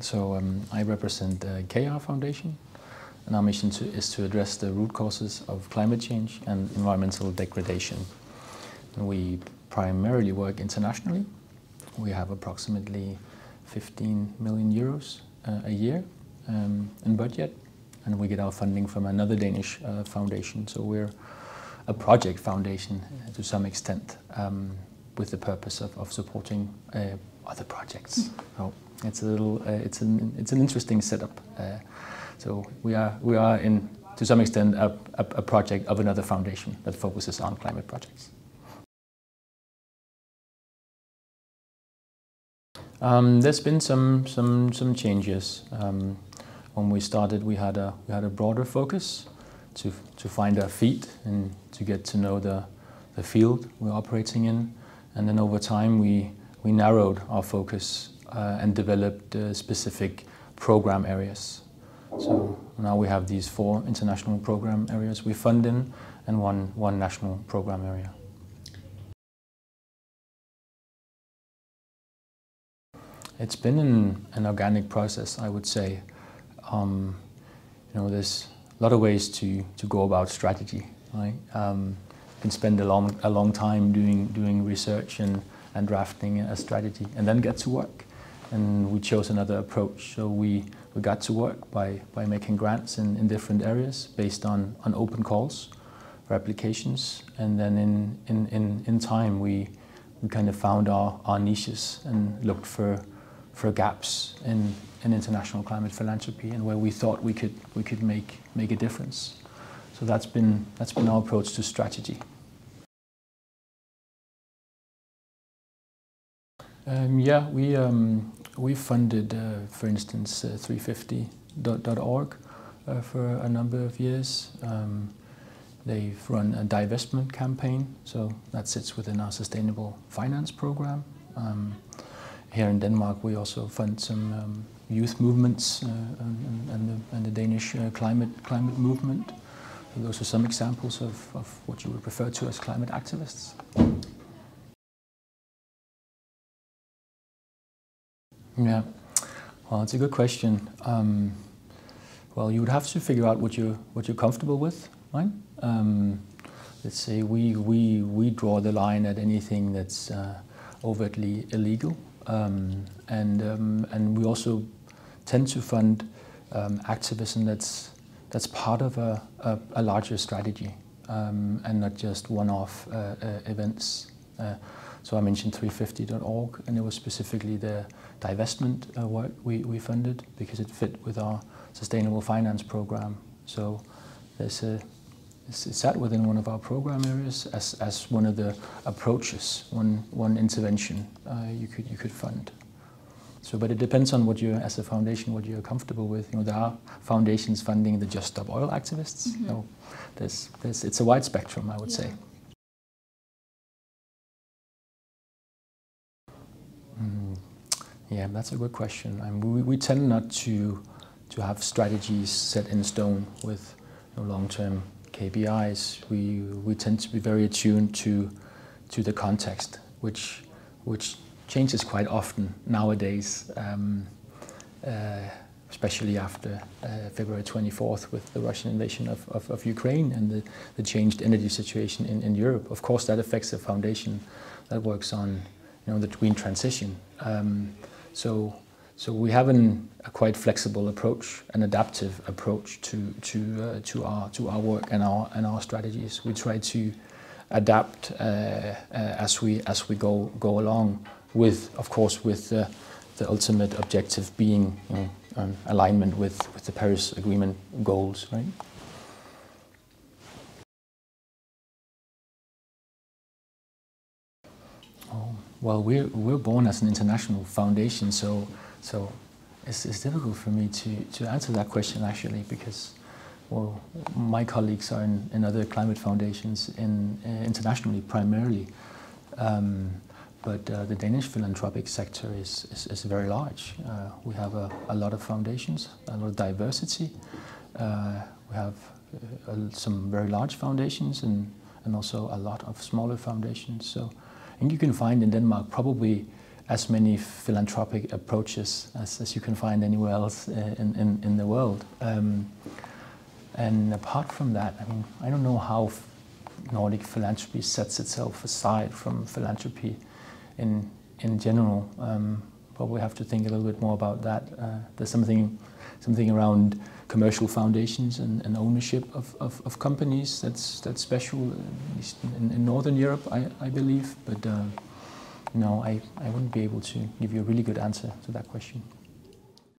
So I represent the KR Foundation, and our mission is to address the root causes of climate change and environmental degradation. And we primarily work internationally. We have approximately 15 million euros a year in budget, and we get our funding from another Danish foundation. So we're a project foundation to some extent, with the purpose of supporting other projects. So it's a little, it's an interesting setup. So we are in, to some extent, a project of another foundation that focuses on climate projects. There's been some changes. When we started, we had a broader focus to find our feet and to get to know the field we're operating in, and then over time we narrowed our focus and developed specific program areas. So now we have these 4 international program areas we fund in and one national program area. It's been an organic process, I would say. You know, there's a lot of ways to go about strategy, right? You can spend a long time doing research and drafting a strategy, and then get to work. And we chose another approach. So we got to work by making grants in different areas based on open calls for applications, and then in time we kind of found our niches and looked for gaps in international climate philanthropy and where we thought we could make a difference. So that's been our approach to strategy. Yeah, we funded, for instance, 350.org for a number of years. They've run a divestment campaign, so that sits within our sustainable finance program. Here in Denmark, we also fund some youth movements and the Danish climate movement. So those are some examples of what you would refer to as climate activists. Yeah, well, it's a good question. Well, you would have to figure out what you're comfortable with, right? Let's say we draw the line at anything that's overtly illegal, and we also tend to fund activism that's part of a larger strategy, and not just one-off events. So I mentioned 350.org, and it was specifically the divestment work we funded because it fit with our sustainable finance program. So it's sat within one of our program areas as one of the approaches, one intervention you could fund. So, but it depends on what you, as a foundation, what you're comfortable with. You know, there are foundations funding the Just Stop Oil activists. Mm-hmm. So it's a wide spectrum, I would say. Yeah, that's a good question. I mean, we tend not to have strategies set in stone with long-term KPIs. We tend to be very attuned to the context, which changes quite often nowadays, especially after February 24th with the Russian invasion of Ukraine and the changed energy situation in Europe. Of course, that affects the foundation that works on the green transition. So we have a quite flexible approach, an adaptive approach to our work and our strategies. We try to adapt as we go along, with, of course, with the ultimate objective being alignment with the Paris Agreement goals, right? Oh, well, we're born as an international foundation, so it's difficult for me to answer that question, actually, because, well, my colleagues are in other climate foundations internationally primarily, but the Danish philanthropic sector is very large. We have a lot of foundations, a lot of diversity. We have some very large foundations and also a lot of smaller foundations. So, and you can find in Denmark probably as many philanthropic approaches as you can find anywhere else in the world. And apart from that, I mean, I don't know how Nordic philanthropy sets itself aside from philanthropy in general. Probably have to think a little bit more about that. There's something around commercial foundations and ownership of companies that's special, at least in Northern Europe, I believe. But no, I wouldn't be able to give you a really good answer to that question.